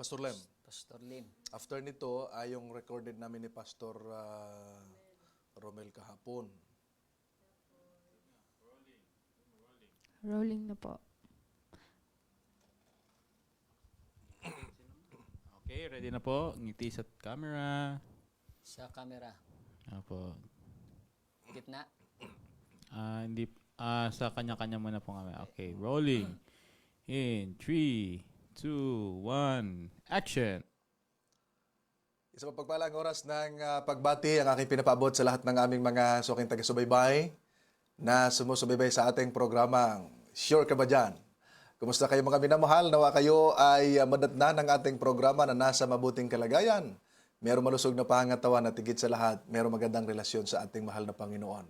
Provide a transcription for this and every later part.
Pastor Lem, Pastor Lim. after nito ay yung recorded namin ni Pastor Romel kahapon. Rolling na po. Okay, ready na po. Ngiti sa camera. Sa camera. Apo. Gitna. Hindi, sa kanya-kanya muna po kami. Okay, rolling. In 3, 2, 1, action! Isa pa pagpalang oras ng pagbati ang aking pinapaabot sa lahat ng aming mga suking taga-subaybay na sumusubaybay sa ating programang Sure Ka Ba Dyan? Kumusta kayo mga minamahal? Nawa kayo ay madatnan ng ating programa na nasa mabuting kalagayan. Merong malusog na pangangatawan at higit sa lahat, merong magandang relasyon sa ating mahal na Panginoon.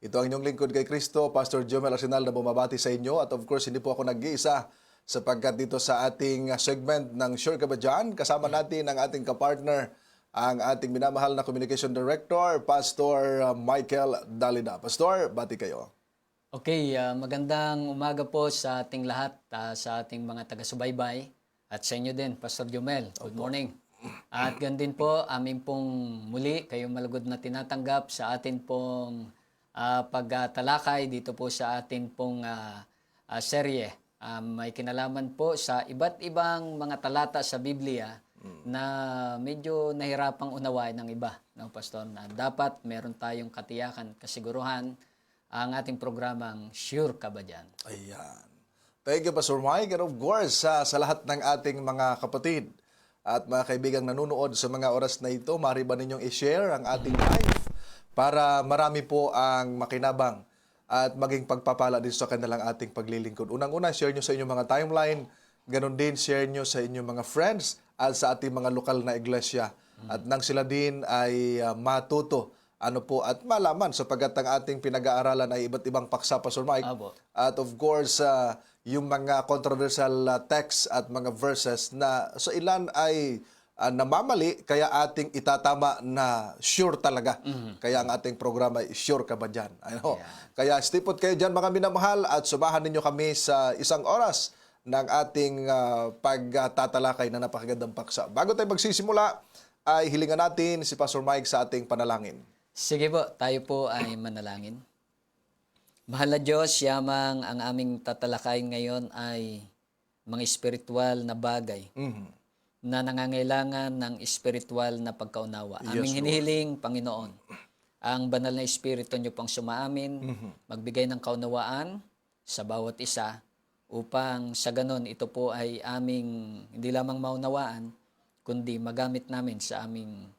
Ito ang inyong lingkod kay Kristo, Pastor Jomel Arsenal na bumabati sa inyo. At of course, hindi po ako nag-iisa sapagkat dito sa ating segment ng Sure Ka Ba Dyan? Kasama natin ang ating kapartner, ang ating minamahal na Communication Director, Pastor Michael Dalida. Pastor, bati kayo. Okay, magandang umaga po sa ating lahat, sa ating mga taga-subaybay at sa inyo din, Pastor Jomel. Good morning. At ganun din po, amin pong muli kayong malugod na tinatanggap sa atin pong pagtalakay dito po sa atin pong serye. May kinalaman po sa iba't ibang mga talata sa Biblia na medyo nahirapang unawain ng iba, no, Pastor, na dapat meron tayong katiyakan, kasiguruhan ang ating programang Sure Ka Ba Dyan? Ayan. Thank you, Pastor Mike. And of course, sa lahat ng ating mga kapatid at mga kaibigang nanonood sa mga oras na ito, maaari ba ninyong i-share ang ating live para marami po ang makinabang at maging pagpapala din sa kanilang ating paglilingkod. Unang-una, share nyo sa inyong mga timeline. Ganon din, share nyo sa inyong mga friends at sa ating mga lokal na iglesia. At nang sila din ay matuto at malaman sapagat ang ating pinag-aaralan ay iba't ibang paksa, Pastor Mike. Abo. At of course, yung mga controversial texts at mga verses na sa ilan ay namamali, kaya ating itatama na sure talaga. Kaya ang ating programa ay Sure Ka Ba Dyan? Ano? Kaya stipot kayo dyan mga minamahal at subahan ninyo kami sa isang oras ng ating pagtatalakay na napakagandang paksa. Bago tayo magsisimula, ay hilingan natin si Pastor Mike sa ating panalangin. Sige po, tayo po ay manalangin. Mahal na Diyos, yamang ang aming tatalakayin ngayon ay mga espiritual na bagay na nangangailangan ng espiritual na pagkaunawa. Yes, Aming hinihiling, Panginoon, ang banal na espiritu niyo pang sumaamin, magbigay ng kaunawaan sa bawat isa upang sa ganon ito po ay aming hindi lamang maunawaan, kundi magamit namin sa aming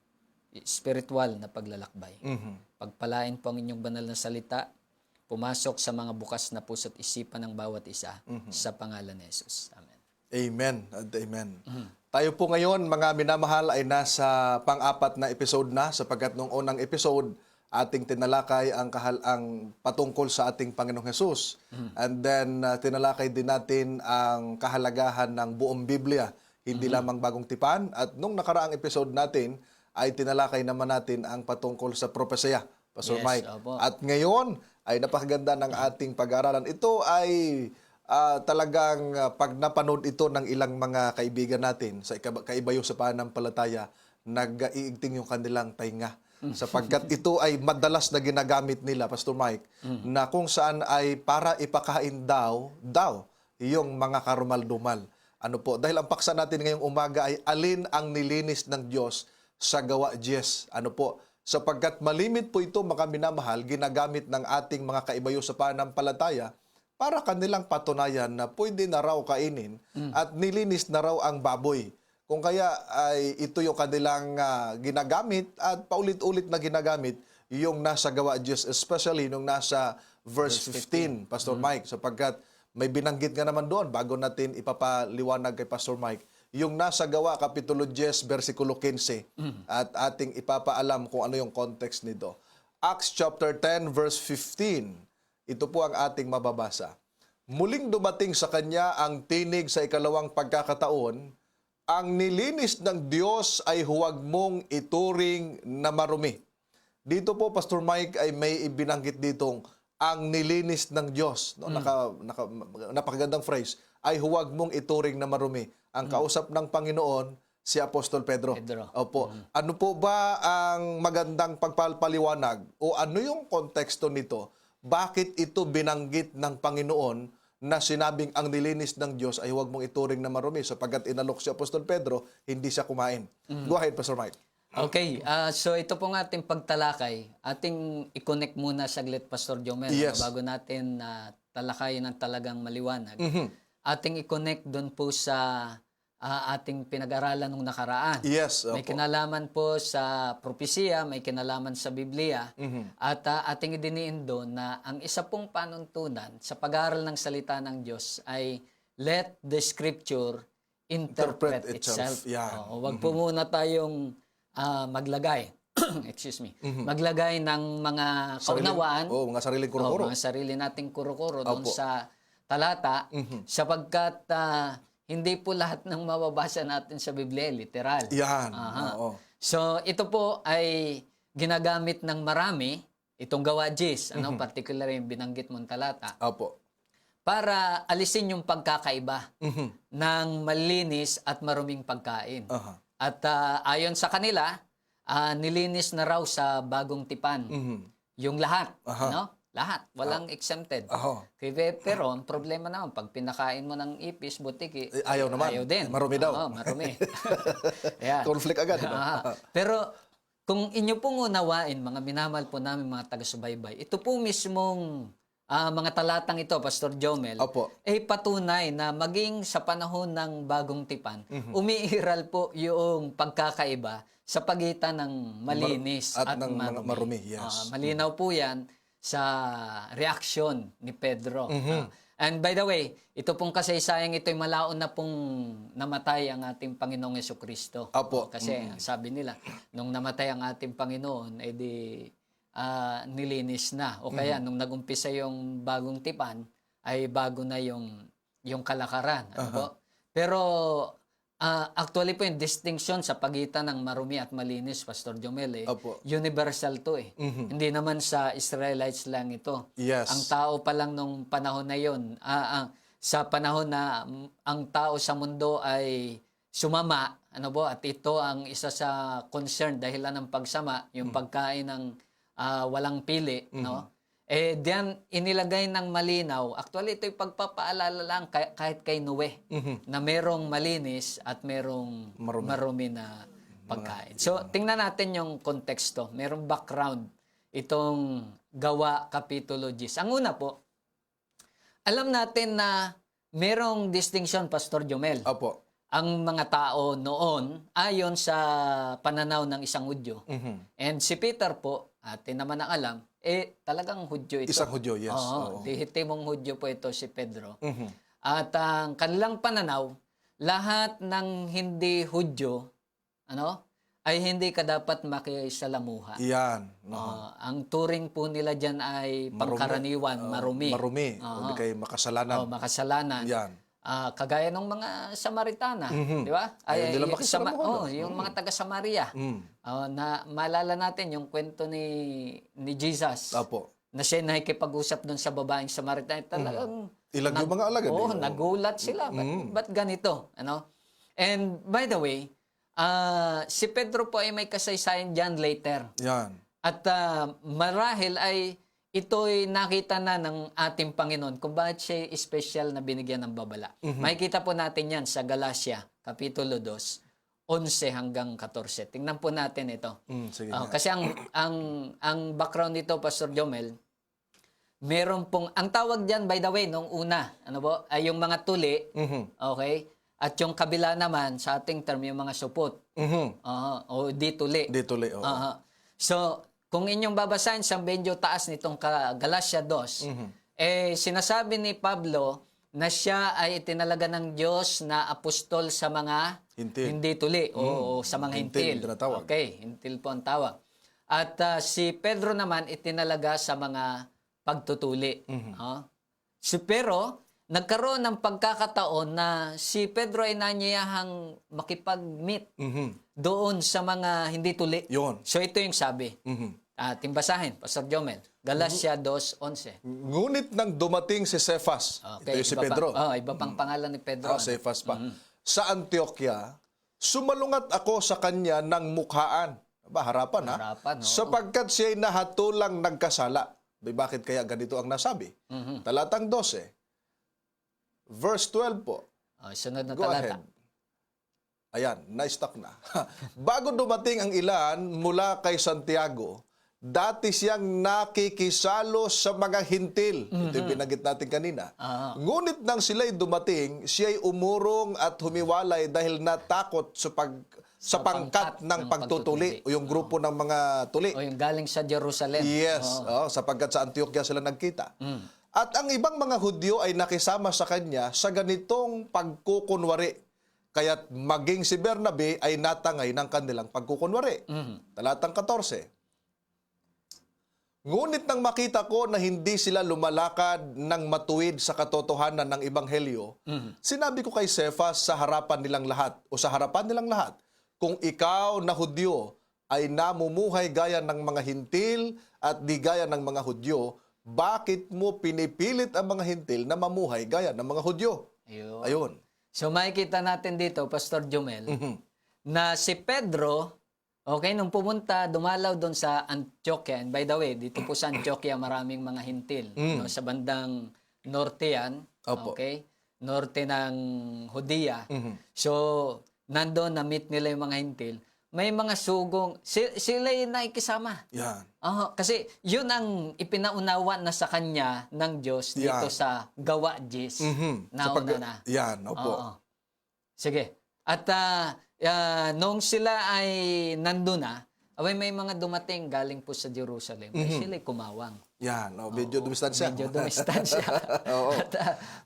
spiritual na paglalakbay. Pagpalain po ang inyong banal na salita, pumasok sa mga bukas na puso't isipan ng bawat isa sa pangalan ni Jesus. Amen. Amen and amen. Tayo po ngayon, mga minamahal, ay nasa pang-apat na episode na sapagkat nung unang episode, ating tinalakay ang patungkol sa ating Panginoong Hesus. And then, tinalakay din natin ang kahalagahan ng buong Biblia, hindi lamang bagong tipan. At nung nakaraang episode natin, ay tinalakay naman natin ang patungkol sa propesya, Pastor Yes, Mike. opo. At ngayon, ay napakaganda ng ating pag-aaralan. Ito ay talagang pag napanood ito ng ilang mga kaibigan natin sa kaibayo sa pananampalataya, nag-iigting yung kanilang tainga. Sapagkat ito ay madalas na ginagamit nila, Pastor Mike, na kung saan ay para ipakain daw yung mga karumal-dumal. Ano po? Dahil ang paksa natin ngayong umaga ay alin ang nilinis ng Diyos sa gawa Diyos. Ano po? Sapagkat malimit po ito, mga minamahal, ginagamit ng ating mga kaibayo sa pananampalataya para kanilang patunayan na pwede na raw kainin at nilinis na raw ang baboy. Kung kaya ay ito yung kanilang ginagamit at paulit-ulit na ginagamit yung nasa gawa Diyos, especially nung nasa verse 15, Pastor Mike, sapagkat may binanggit nga naman doon bago natin ipapaliwanag kay Pastor Mike, yung nasa gawa, Kapitulo 10, versikulo 15, at ating ipapaalam kung ano yung context nito. Acts chapter 10, verse 15, ito po ang ating mababasa. Muling dumating sa kanya ang tinig sa ikalawang pagkakataon, ang nilinis ng Diyos ay huwag mong ituring na marumi. Dito po, Pastor Mike, ay may ibinanggit ditong ang nilinis ng Diyos, no? Napakagandang phrase, ay huwag mong ituring na marumi. Ang kausap ng Panginoon, si Apostol Pedro. Opo. Ano po ba ang magandang pagpapaliwanag o ano yung konteksto nito? Bakit ito binanggit ng Panginoon na sinabing ang nilinis ng Diyos ay huwag mong ituring na marumi sapagkat inalok si Apostol Pedro, hindi siya kumain? Go ahead, Pastor Mike. Okay, so ito pong ating pagtalakay. Ating i-connect muna saglit, Pastor Jomel, Yes. bago natin talakayin ng talagang maliwanag. Ating i-connect doon po sa ating pinag-aralan nung nakaraan. Yes. May Opo. kinalaman po sa propesya, may kinalaman sa Biblia, at ating idiniin doon na ang isa pong panuntunan sa pag-aaral ng salita ng Diyos ay let the Scripture interpret Interpret itself. itself. Yan. Huwag po muna tayong maglagay, excuse me, maglagay ng mga kaunawaan, Mga sariling kuro-kuro. mga sarili nating kuro-kuro doon Opo. sa talata, sapagkat hindi po lahat ng mababasa natin sa Biblia literal. Yan. Aha. Oo. So ito po ay ginagamit ng marami, itong gawa Jis, particular yung binanggit mong talata, Opo. para alisin yung pagkakaiba ng malinis at maruming pagkain. Aha. At ayon sa kanila, nilinis na raw sa bagong tipan yung lahat. Ano? Lahat. Walang exempted. Aha. Pero ang problema naman, pag pinakain mo ng ipis, butik, Ayaw naman. Ayaw din. Marumi daw. Oo, marumi. Ayan. Conflict agad. No? Pero kung inyo pong unawain, mga minamahal po namin mga taga-subaybay, ito po mismong mga talatang ito, Pastor Jomel, Opo. ay patunay na maging sa panahon ng bagong tipan, umiiral po yung pagkakaiba sa pagitan ng malinis At at ng marumi. marumi, yes. Malinaw po yan sa reaksyon ni Pedro. And by the way, ito pong kasaysayang ito'y malaon na pong namatay ang ating Panginoong Jesucristo. Opo. Kasi sabi nila, nung namatay ang ating Panginoon, edi nilinis na. O kaya nung nagumpisa yung bagong tipan, ay bago na yung kalakaran. Ano po? Pero actually po yung distinction sa pagitan ng marumi at malinis, Pastor Jomel, Opo. universal to eh. Hindi naman sa Israelites lang ito. Yes. Ang tao pa lang nung panahon na yon, sa panahon na ang tao sa mundo ay sumama, ano po, at ito ang isa sa concern dahilan ng pagsama, yung pagkain ng walang pili, no? Diyan inilagay ng malinaw. Actually, ito'y pagpapaalala lang kahit kay Noe na merong malinis at merong marumi na pagkain. So, tingnan natin yung konteksto. Merong background itong Gawa Kapitulo 10. Ang una po, alam natin na merong distinction, Pastor Jomel. Opo. Ang mga tao noon ayon sa pananaw ng isang Hudyo. And si Peter po, atin naman ang alam, talagang Hudyo ito. Isang Hudyo, yes. Oo, lehitimong Hudyo po ito si Pedro. At ang kanilang pananaw, lahat ng hindi Hudyo, ay hindi ka dapat makisalamuha. Yan. Ang turing po nila dyan ay pangkaraniwan, marumi. Marumi. O di kay makasalanan. Makasalanan. Yan. Kagaya ng mga Samaritana, di ba? Ayaw nila makisalamuhan. yung mga taga-Samaria. Na maalala natin yung kwento ni Jesus. Opo. Na siya nakikipag-usap doon sa babaeng Samaritana. Talagang Ilag yung mga alagad. nagulat sila. Ba't ganito? And by the way, si Pedro po ay may kasaysayan dyan later. Yan. At marahil ay ito'y nakita na ng ating Panginoon kung bakit siya special na binigyan ng babala. Makikita po natin yan sa Galatia, Kapitulo 2, 11 hanggang 14. Tingnan po natin ito. Sige. Kasi ang background nito, Pastor Jomel, meron pong, ang tawag dyan, by the way, nung una, ay yung mga tuli, okay? At yung kabila naman, sa ating term, yung mga supot. O di tuli. Di tuloy. Oo. So, kung inyong babasahin sa medyo taas nitong Galatia 2, sinasabi ni Pablo na siya ay itinalaga ng Diyos na apostol sa mga Hintil. hindi tuli o sa mga hintil. tinatawag. Okay, hintil po ang tawag. At si Pedro naman itinalaga sa mga pagtutuli. Pero nagkaroon ng pagkakataon na si Pedro ay nanyayahang makipag-meet doon sa mga hindi tuli. Yun. So ito yung sabi. Ating basahin, Pastor Jomel. Galatia 2:11. Ngunit nang dumating si Cephas, ito yung si iba Pedro. iba pang pangalan ni Pedro. Cephas pa. Sa Antioquia, sumalungat ako sa kanya ng mukhaan. Ba, harapan ha? Harapan, oo. Sapagkat siya'y nahatulang nagkasala. Bakit kaya ganito ang nasabi? Talatang 12. Verse 12 po. Sunod na Go talata. ahead. Ayan, na-stuck na. Bago dumating ang ilan mula kay Santiago, dati siyang nakikisalo sa mga hintil. Ito yung binanggit natin kanina. Ngunit nang sila'y dumating, siya'y umurong at humiwalay dahil natakot sa pangkat ng pagtutuli o yung grupo ng mga tuli. O yung galing sa Jerusalem. Yes, sapagkat sa Antioquia sila nagkita. At ang ibang mga Hudyo ay nakisama sa kanya sa ganitong pagkukunwari. Kaya't maging si Bernabe ay natangay ng kanilang pagkukunwari. Talatang 14. Ngunit nang makita ko na hindi sila lumalakad ng matuwid sa katotohanan ng Ebanghelyo, sinabi ko kay Cephas sa harapan nilang lahat, kung ikaw na Hudyo ay namumuhay gaya ng mga hintil at di gaya ng mga Hudyo, bakit mo pinipilit ang mga hintil na mamuhay gaya ng mga Hudyo? Ayun. Ayun. So makikita natin dito, Pastor Jomel, na si Pedro, okay, nung pumunta, dumalaw doon sa Antioquia. And by the way, dito po sa Antioquia, maraming mga hintil. No, sa bandang norte yan. Opo. Okay? Norte ng Judea. So, nandoon na-meet nila yung mga hintil. May mga sugong, sila yung nakikisama. Yan. Kasi yun ang ipinaunawa na sa kanya ng Diyos dito sa Gawa 10. Nauna na. Yan, opo. Oo. Sige. At nung sila ay nandun na, may mga dumating galing po sa Jerusalem. Ay sila'y kumawang. Yan, medyo dumistansya. Medyo dumistansya. At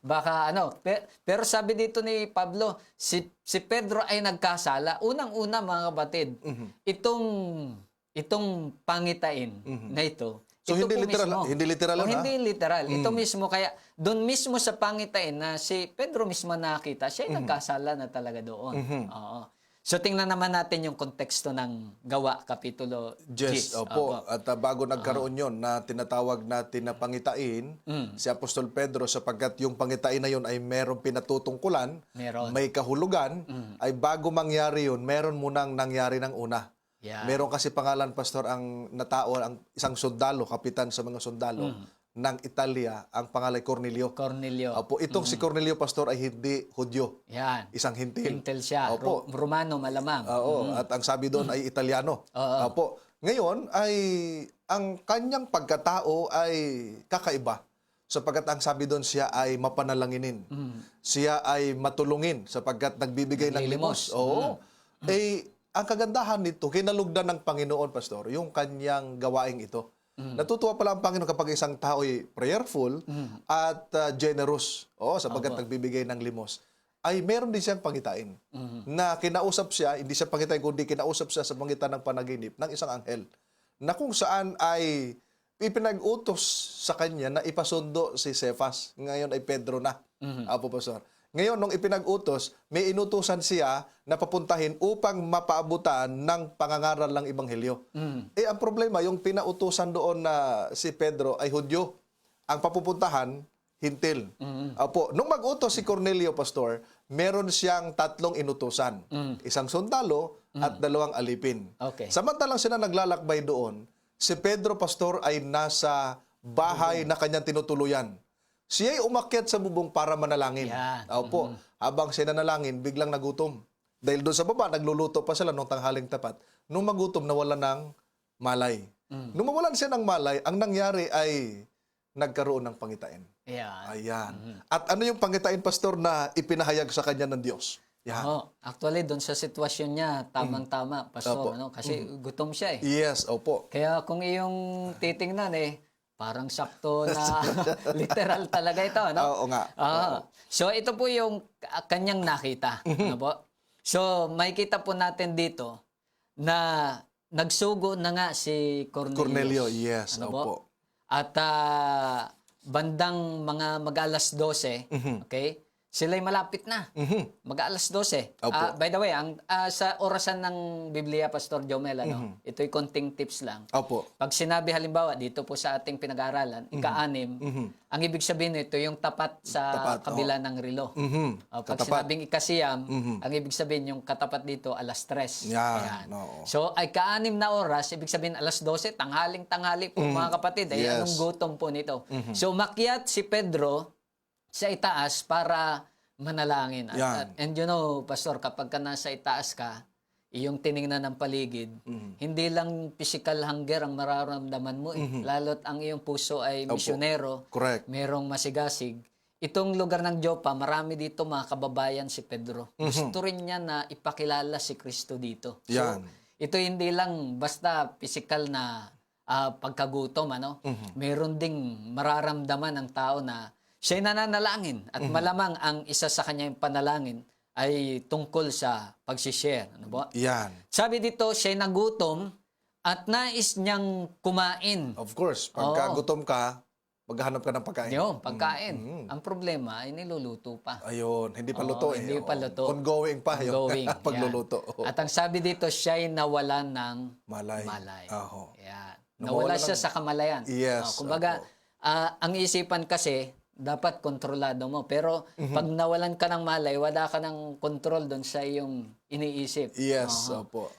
baka pero sabi dito ni Pablo, si Pedro ay nagkasala. Unang-una mga kapatid, itong pangitain na ito, So, ito hindi po literal, mismo. hindi literal yan, ha? Hindi literal. Ito mismo, kaya doon mismo sa pangitain na si Pedro mismo nakita, siya ay nagkasala na talaga doon. Oo. So, tingnan naman natin yung konteksto ng Gawa, Kapitulo 10. Opo. At bago nagkaroon yon na tinatawag natin na pangitain, si Apostol Pedro, sapagkat yung pangitain na yon ay merong pinatutungkulan, Meron. may kahulugan, ay bago mangyari yun, meron munang nangyari ng una. Yeah. Meron kasi pangalan, Pastor, ang natao, ang isang sundalo, kapitan sa mga sundalo, ng Italia, ang pangalan Cornelio. Cornelio. Opo, itong si Cornelio, Pastor, ay hindi Hudyo. Yan. Isang hintil. Hintil siya. Opo. Romano malamang. Oo, at ang sabi doon ay Italiano. Opo. Ngayon ay ang kanyang pagkatao ay kakaiba. Sapagkat ang sabi doon, siya ay mapanalanginin. Siya ay matulungin sapagkat nagbibigay ng limos. Oo. Ang kagandahan nito, kinalugdan ng Panginoon, Pastor, yung kanyang gawaing ito. Natutuwa pala ang Panginoon kapag isang tao ay prayerful at generous. Sapagkat nagbibigay ng limos. Ay meron din siyang pangitain. Na kinausap siya, hindi siya pangitain, kundi kinausap siya sa pangitan ng panaginip ng isang anghel. Na kung saan ay ipinag-utos sa kanya na ipasundo si Cephas. Ngayon ay Pedro na. Apo, Pastor. Ngayon, nung ipinag-utos, may inutusan siya na papuntahin upang mapaabutan ng pangangaral ng Ebanghelyo. Ang problema, yung pinautusan doon na si Pedro ay Hudyo. Ang papupuntahan, hintil. Opo, nung mag-utos si Cornelio, Pastor, meron siyang 3 inutusan. Isang sundalo at 2 alipin. Okay. Samantalang sila naglalakbay doon, si Pedro, Pastor, ay nasa bahay na kanyang tinutuluyan. Siya'y umakyat sa bubong para manalangin. Yan. Opo. Habang siya nanalangin, biglang nagutom. Dahil doon sa baba, nagluluto pa sila nung tanghaling tapat. Nung magutom, nawala ng malay. Nung mawalan siya ng malay, ang nangyari ay nagkaroon ng pangitain. Yan. Ayan. At ano yung pangitain, Pastor, na ipinahayag sa kanya ng Diyos? Yan. Actually, doon sa sitwasyon niya, tamang-tama, Pastor. Kasi gutom siya eh. Yes, opo. Kaya kung iyong titingnan parang sakto na literal talaga ito, no? Oo nga. So ito po yung kanyang nakita, ano po? So makikita po natin dito na nagsugo na nga si Cornelio, yes, ano opo. po? At bandang mga mag-alas 12, okay? sila'y malapit na. Mag-aalas 12. Opo. By the way, sa orasan ng Biblia, Pastor Jomel, ito'y konting tips lang. Opo. Pag sinabi halimbawa, dito po sa ating pinag-aaralan, ika-6, ang ibig sabihin nito, yung tapat sa kabila ng relo. Pag sinabing ika-siyam, ang ibig sabihin yung katapat dito, alas 3. Yan, oo. So, ay ka-6 na oras, ibig sabihin alas 12, tanghaling-tanghali po mga kapatid. Ay, Yes. anong gutom po nito? So, umakyat si Pedro sa itaas para manalangin. Yan. And you know, Pastor, kapag ka nasa itaas ka, iyong tiningnan ng paligid, hindi lang physical hunger ang mararamdaman mo. Lalo't ang iyong puso ay misyonero, Correct. merong masigasig. Itong lugar ng Joppa, marami dito mga kababayan si Pedro. Gusto rin niya na ipakilala si Kristo dito. So, Yan. ito hindi lang basta physical na pagkagutom. Meron ding mararamdaman ng tao na siya'y nananalangin at malamang ang isa sa kanyang panalangin ay tungkol sa pag-share. Ano ba? Yan. Sabi dito, siya'y nagutom at nais niyang kumain. Of course, pagka gutom ka, maghahanap ka ng pagkain. Yung pagkain. Ang problema ay niluluto pa. Ayun, hindi pa luto eh. Hindi pa luto. Ongoing pa yung Ongoing. pagluluto. Yan. At ang sabi dito, siya'y nawalan ng Malay. Yan. Oho. Nawala siya sa kamalayan. Yes, Kumbaga, ang isipan kasi, dapat kontrolado mo. Pero pag nawalan ka ng malay, wala ka ng control doon sa iyong iniisip. Yes, opo.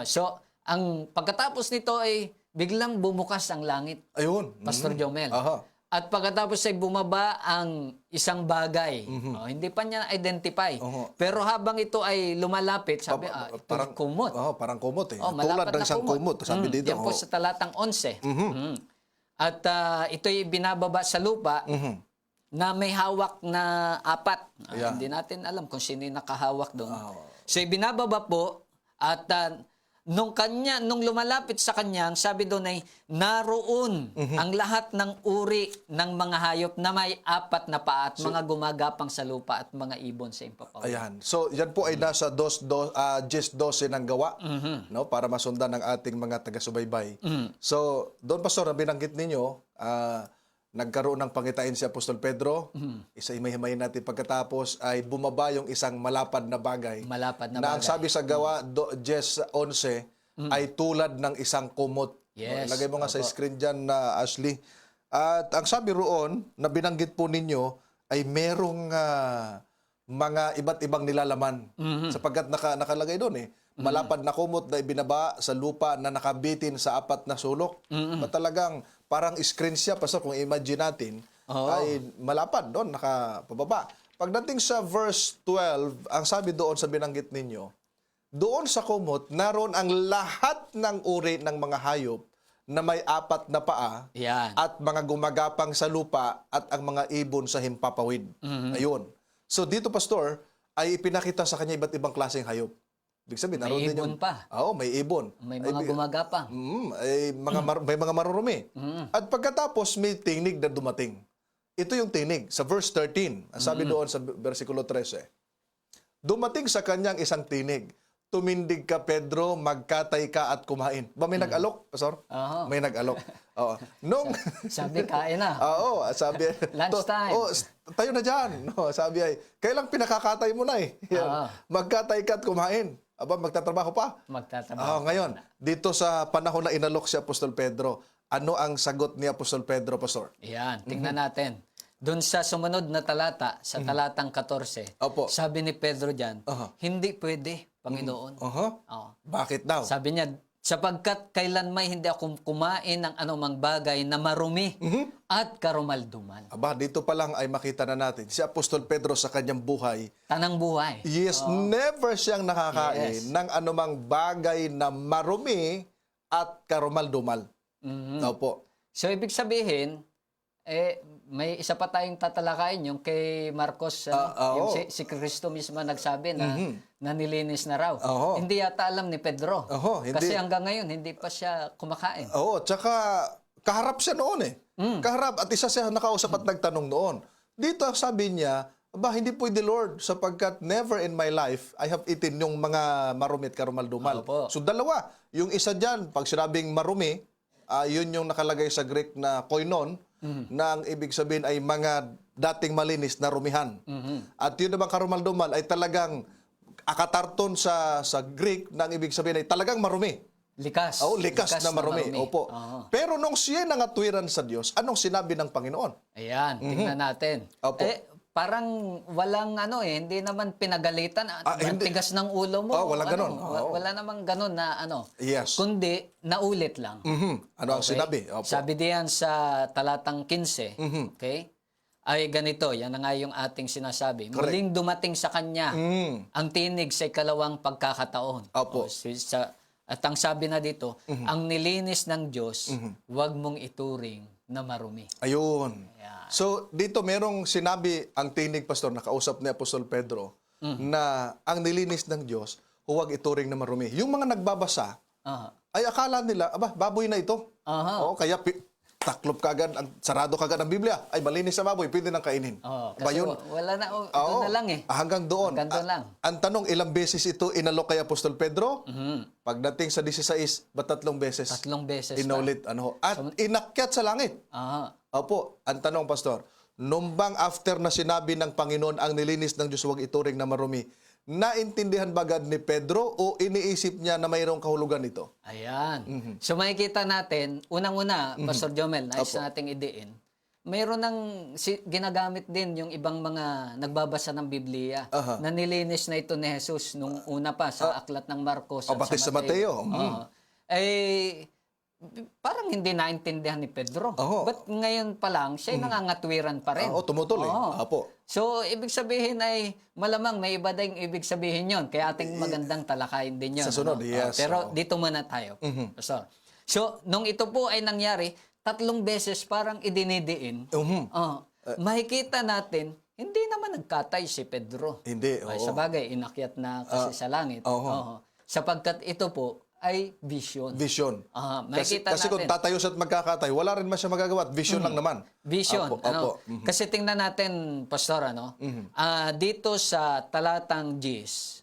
So, ang pagkatapos nito ay biglang bumukas ang langit, Ayun. Pastor Jomel. Aha. At pagkatapos ay bumaba ang isang bagay. Hindi pa niya identify. Pero habang ito ay lumalapit, sabi, ito Parang kumot. parang kumot eh. Malapad Tulad ng na isang kumot. Sabi dito. Yan po sa talatang 11. At ito'y binababa sa lupa na may hawak na 4. Yeah. Hindi natin alam kung sino yung nakahawak doon. So, ibinababa po at nung lumalapit sa kanya, sabi doon ay naroon ang lahat ng uri ng mga hayop na may 4 na paa at mga gumagapang sa lupa at mga ibon sa impapawid. Ayan. So, yan po ay nasa 10:12 ng gawa, no, para masundan ng ating mga taga-subaybay. So, doon Pastor, na binanggit ninyo, nagkaroon ng pangitain si Apostol Pedro. Isa-himay-himayin natin pagkatapos ay bumaba yung isang malapad na bagay. Malapad na Na ang bagay. sabi sa gawa 10:11 ay tulad ng isang kumot. Yes. Lagay mo nga sa screen dyan na Ashley. At ang sabi roon na binanggit po ninyo ay merong mga iba't ibang nilalaman. Sapagkat nakalagay doon eh. Malapad na kumot na ibinaba sa lupa na nakabitin sa 4 na sulok. Na talagang parang screen siya, Pastor, kung imagine natin, ay malapad doon, nakapababa. Pagdating sa verse 12, ang sabi doon sa binanggit ninyo, doon sa kumot, naroon ang lahat ng uri ng mga hayop na may 4 na paa Yan. at mga gumagapang sa lupa at ang mga ibon sa himpapawid. Ayun. So dito, Pastor, ay ipinakita sa kanya iba't ibang klaseng hayop. Ibig sabihin, May naroon din ibon yung... pa. Oo, may ibon. May mga gumagapang. May mga marurumi. At pagkatapos, may tinig na dumating. Ito yung tinig. Sa verse 13, ang sabi doon sa versikulo 13, dumating sa kanyang isang tinig, tumindig ka, Pedro, magkatay ka at kumain. Ba may nag-alok, Pastor? May nag-alok. Oo. Nung... Sabi, kain na. Oo, sabi... Lunchtime. Tayo na dyan. No, sabi ay, kailang pinakakatay mo na eh. Yan. Magkatay ka at kumain. Aba, magtatrabaho pa. Magtatrabaho. Ngayon, dito sa panahon na inalok si Apostol Pedro, ano ang sagot ni Apostol Pedro, Pastor? Yan, tingnan natin. Doon sa sumunod na talata, sa talatang 14, Opo. sabi ni Pedro dyan, hindi pwede, Panginoon. Oo. Bakit daw? Sabi niya, sapagkat kailanmay hindi ako kumain ng anumang bagay na marumi at karumalduman. Aba, dito pa lang ay makita na natin si Apostol Pedro sa kanyang buhay. Tanang buhay. Yes, never siyang nakakain ng anumang bagay na marumi at karumal-dumal. Opo. So, ibig sabihin, may isa pa tayong tatalakayin, yung kay Marcos, yung si Kristo mismo nagsabi na nanilinis na raw. Hindi yata alam ni Pedro. Hindi. Kasi hanggang ngayon, hindi pa siya kumakain. Oo, tsaka kaharap siya noon eh. Kaharap at isa siya nakausap at nagtanong noon. Dito sabi niya, aba, hindi pwede Lord, sapagkat never in my life I have eaten yung mga marumi at karumal-dumal. Opo. So dalawa, yung isa dyan, pag sinabing marumi, yun yung nakalagay sa Greek na koinon, na ang ibig sabihin ay mga dating malinis na rumihan. At yun naman karumaldumal ay talagang akatarton sa Greek na ang ibig sabihin ay talagang marumi. Likas. Oo, likas na marumi. Opo. Oo. Pero nung siya nangatwiran sa Diyos, anong sinabi ng Panginoon? Ayan, tingnan natin. Opo. Parang walang hindi naman pinagalitan. Ang hindi. tigas ng ulo mo. Oh, walang ganon. Oo. Wala namang ganon na Yes. Kundi, naulit lang. Ano ang sinabi? Opo. Sabi diyan sa talatang 15, okay? Ay ganito, yan na nga yung ating sinasabi. Correct. Muling dumating sa kanya ang tinig sa ikalawang pagkakataon. Opo. At ang sabi na dito, ang nilinis ng Diyos, huwag mong ituring na marumi. Ayun. Ayan. So, dito merong sinabi ang tinig, Pastor, nakausap ni Apostol Pedro, na ang nilinis ng Diyos, huwag ituring na marumi. Yung mga nagbabasa, Aha. ay akala nila, baboy na ito. Aha. Oo, kaya taklop kagad, sarado kagad ang Biblia. Ay, malinis na baboy, pwede nang kainin. Kasi wala na, doon na lang eh. Hanggang doon. Hanggang doon lang. Ang tanong, ilang beses ito inalok kay Apostol Pedro? Pagdating sa 16, ba 3 beses? 3 beses na. Inulit. At inakyat sa langit. Aha. Opo, ang tanong, Pastor, nung bang after na sinabi ng Panginoon ang nilinis ng Diyos, huwag ituring na marumi, naintindihan ba agad ni Pedro o iniisip niya na mayroong kahulugan ito? Ayan. So makikita natin, unang-una, Pastor Jomel, nais Opo. nating idiin, mayroon ng ginagamit din yung ibang mga nagbabasa ng Biblia na nilinis na ito ni Jesus nung una pa sa aklat ng Marcos at pati sa sa Mateo. Mateo. Parang hindi naintindihan ni Pedro. Oo. But ngayon pa lang, siya'y nangangatwiran pa rin. Oo, tumutuloy. Oo. Opo. So, ibig sabihin ay malamang may iba ding ibig sabihin yon. Kaya ating magandang talakayin din yun. Sa sunod, yes. Pero Oo. dito muna tayo. Pastor. So, nung ito po ay nangyari, 3 beses parang idinidiin. Makikita natin, hindi naman nagkatay si Pedro. Hindi, Ay, oo. sa bagay, inakyat na kasi sa langit. Oo. Sapagkat ito po ay vision. Vision. Makikita Kasi kung natin. tatayo siya at magkakatay, wala rin man siya magagawa. Vision lang naman. Vision. Opo, opo. Kasi tingnan natin, Pastor, dito sa talatang 10,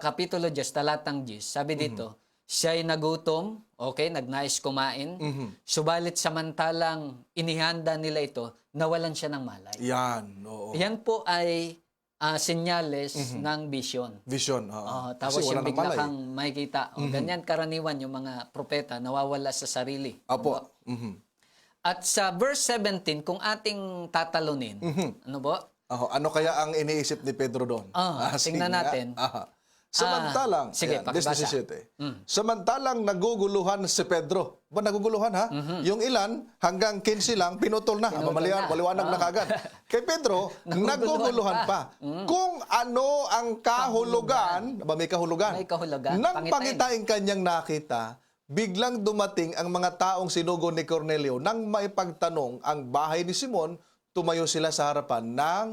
Kapitulo 10, talatang 10, sabi dito, siya'y nagutom, okay, nagnais kumain, subalit samantalang inihanda nila ito, nawalan siya ng malay. Yan. Oo. Yan po ay senyales ng vision. Vision. Oo. Tapos Kasi yung wala nang bigla malay. kang makikita. Ganyan karaniwan yung mga propeta, nawawala sa sarili. Opo. At sa verse 17, kung ating tatalunin, ano po? Ano kaya ang iniisip ni Pedro doon? Sige tingnan nga. natin. Samantalang, sige, ayan, pakibasa. 17. Samantalang naguguluhan si Pedro. Ba naguguluhan ha? Yung ilan hanggang 15 lang pinutol na. Maliwanag na kagad. Kay Pedro, naguguluhan pa. Kung ano ang kahulugan, may kahulugan. May kahulugan. Nang Pangitain. pangitain kanyang nakita, biglang dumating ang mga taong sinugo ni Cornelio. Nang maipagtanong ang bahay ni Simon, tumayo sila sa harapan ng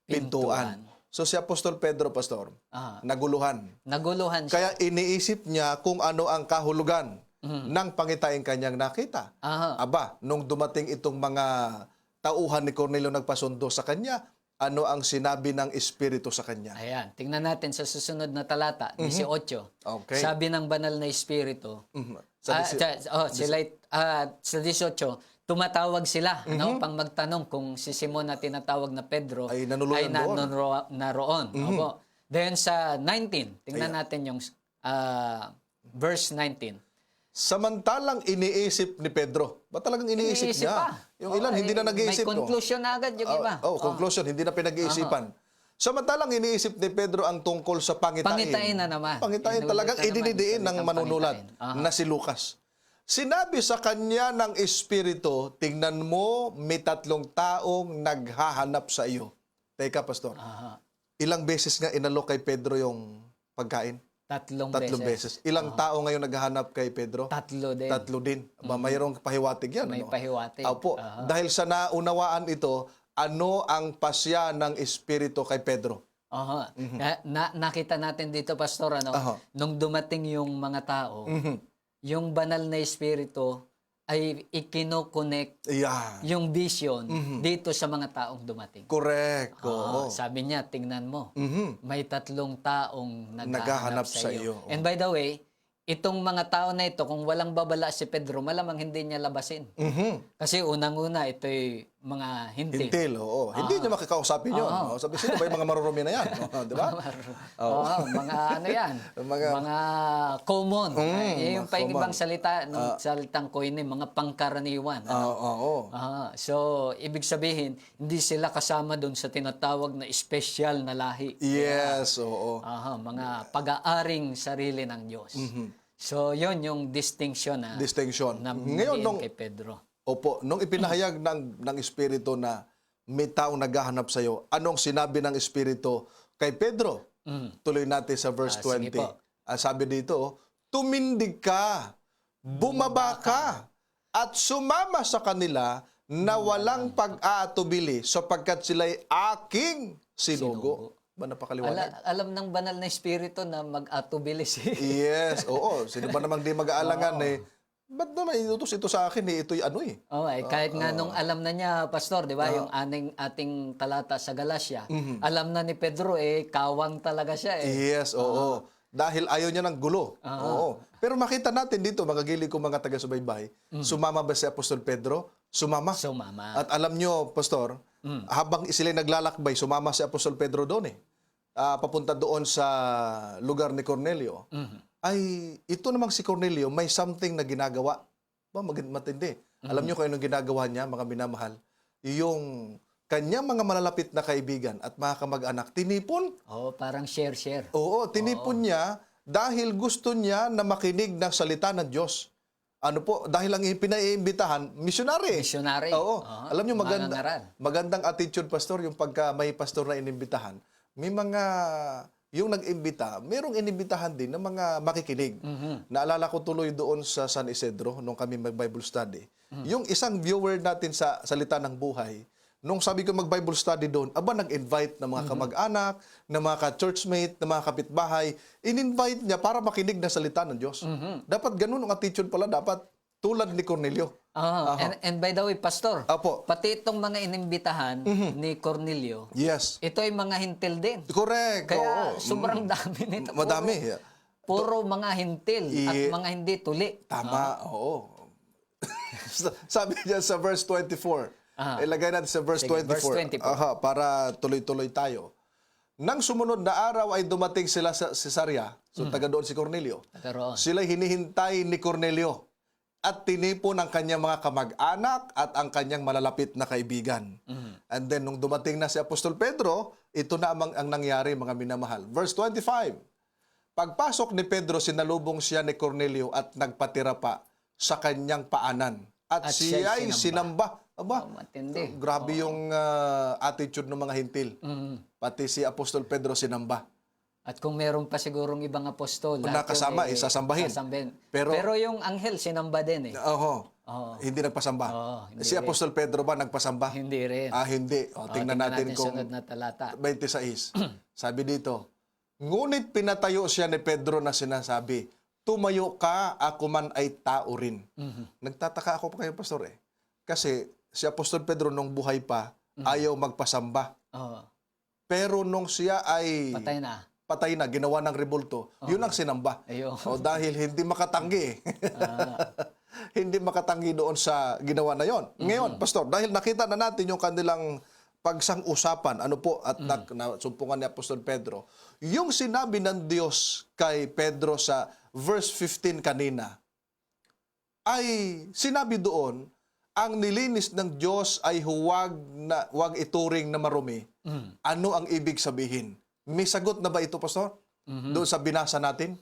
pintuan. So si Apostol Pedro, Pastor, naguluhan. Naguluhan siya. Kaya iniisip niya kung ano ang kahulugan ng pangitain kanyang nakita. Aba, nung dumating itong mga tauhan ni Cornelio nagpasundo sa kanya, ano ang sinabi ng Espiritu sa kanya? Ayan, tingnan natin sa susunod na talata, 18. Okay. Sabi ng banal na Espiritu, sa 18, tumatawag sila upang magtanong kung si Simon na tinatawag na Pedro Ay nanuluyan naroon. Opo. Then sa 19, tingnan natin yung verse 19. Samantalang iniisip ni Pedro. Ba talagang iniisip Iniisip niya? pa. Yung ilan, hindi na nag-iisip. May conclusion na agad yung iba. Conclusion, hindi na pinag-iisipan. Samantalang iniisip ni Pedro ang tungkol sa pangitain. Pangitain na naman. Pangitain talagang Inulit na naman idinidiin yung ng salitang manunulat pangitain. na si Lucas. Sinabi sa kanya ng Espiritu, tingnan mo, may 3 taong naghahanap sa iyo. Teka, Pastor. Ilang beses nga inalok kay Pedro yung pagkain? 3 beses. Ilang tao ngayon naghahanap kay Pedro? 3 din. 3 din. Mayroong pahiwatig yan. May pahiwatig. Opo. Dahil sa naunawaan ito, ano ang pasya ng Espiritu kay Pedro? Nakita natin dito, Pastor, nung dumating yung mga tao, yung banal na Espiritu ay ikinokonek Yeah. yung vision dito sa mga taong dumating. Correct. Oo. Sabi niya, tingnan mo, may 3 taong naghahanap Naghahanap sa sa iyo. iyo. And by the way, itong mga tao na ito, kung walang babala si Pedro, malamang hindi niya labasin. Kasi unang-una, ito'y mga hintil. Hintil, oo. Hindi niya makakausapin yun. Oh, sabi, sino ba yung mga marurumi na yan? Di ba? Oo, mga ano yan. mga common. Yung pa yung ibang salita, ng salitang koine, mga pangkaraniwan. Oo. So, ibig sabihin, hindi sila kasama doon sa tinatawag na special na lahi. Yes, oo. Mga pag-aaring sarili ng Diyos. So, yun yung distinction na Distinction. na Ngayon, nung kay Pedro. Opo, nung ipinahayag ng Espiritu na may taong naghahanap sa iyo, anong sinabi ng Espiritu kay Pedro? Tuloy natin sa verse Sige 20. po. Sabi dito, tumindig ka, bumaba ka, at sumama sa kanila na walang pag-aatubili sapagkat sila'y aking sinugo. Ba napakaliwanag? Alam ng banal na espiritu na mag-atubili si Yes, oo. Sino ba namang di mag-aalangan ba't naman inutos ito sa akin ito'y ano eh. kahit nga nung alam na niya, Pastor, di ba, yung ating talata sa Galacia, alam na ni Pedro, kawang talaga siya Yes, oo. Dahil ayaw niya ng gulo. Oo. Pero makita natin dito, mga gili ko mga taga-subaybay, sumama ba si Apostol Pedro? Sumama. Sumama. At alam nyo, Pastor, habang sila naglalakbay, sumama si Apostol Pedro doon papunta doon sa lugar ni Cornelio. Ay, ito namang si Cornelio, may something na ginagawa. Matindi. Alam niyo kung anong ginagawa niya, mga minamahal? Yung kanyang mga malalapit na kaibigan at mga kamag-anak, tinipon. Parang share. Oo, tinipon niya dahil gusto niya na makinig ng salita ng Diyos. Ano po, dahil ang pinaiimbitahan, missionary. Missionary. Oo. Alam niyo, Mangangaral. magandang attitude, Pastor, yung pagka may pastor na inimbitahan. May mga yung nag-imbita, merong inimbitahan din ng mga makikinig. Naalala ko tuloy doon sa San Isidro, nung kami mag-Bible study. Yung isang viewer natin sa Salita ng Buhay, nung sabi ko mag-Bible study doon, nag-invite ng mga kamag-anak, ng mga ka-churchmate, ng mga kapitbahay, in-invite niya para makinig ng salita ng Diyos. Dapat ganun ang attitude pala, dapat tulad ni Cornelio. And by the way, Pastor, Apo. pati itong mga inimbitahan ni Cornelio, Yes. ito ay mga hintil din. Correct. Kaya Oo. sobrang dami nito. Madami. Puro mga hintil at mga hindi tuli. Tama, oo. Sabi niya sa verse 24. Ilagay natin sa verse Sige, 24. verse 24. Para tuloy-tuloy tayo. Nang sumunod na araw ay dumating sila sa Cesarea. So taga doon si Cornelio. Pero Sila hinihintay ni Cornelio at tinipon ang kanyang mga kamag-anak at ang kanyang malalapit na kaibigan. And then, nung dumating na si Apostol Pedro, ito na ang nangyari, mga minamahal. Verse 25, pagpasok ni Pedro, sinalubong siya ni Cornelio at nagpatira pa sa kanyang paanan. At siya'y sinamba. matindi. Grabe yung attitude ng mga hintil. Pati si Apostol Pedro sinamba. At kung meron pa sigurong ibang apostol, lahat Nakasama, yun, sasambahin. Pero yung anghel, sinamba din Hindi nagpasamba. hindi Si Apostol Pedro ba nagpasamba? Hindi rin. Hindi. Tingnan natin kung sunod na talata. 26. Sabi dito, ngunit pinatayo siya ni Pedro na sinasabi, tumayo ka, ako man ay tao rin. Nagtataka ako pa kayo, Pastor Kasi si Apostol Pedro nung buhay pa, ayaw magpasamba. Pero nung siya ay patay na, ginawa ng rebulto, yun ang sinamba. Dahil hindi makatanggi. Hindi makatanggi doon sa ginawa na yon. Ngayon, Pastor, dahil nakita na natin yung kanilang pagsang-usapan, at nasumpungan ni Apostol Pedro, yung sinabi ng Diyos kay Pedro sa verse 15 kanina, ay sinabi doon, ang nilinis ng Diyos ay huwag ituring na marumi. Ano ang ibig sabihin? May sagot na ba ito, Pastor? Doon sa binasa natin?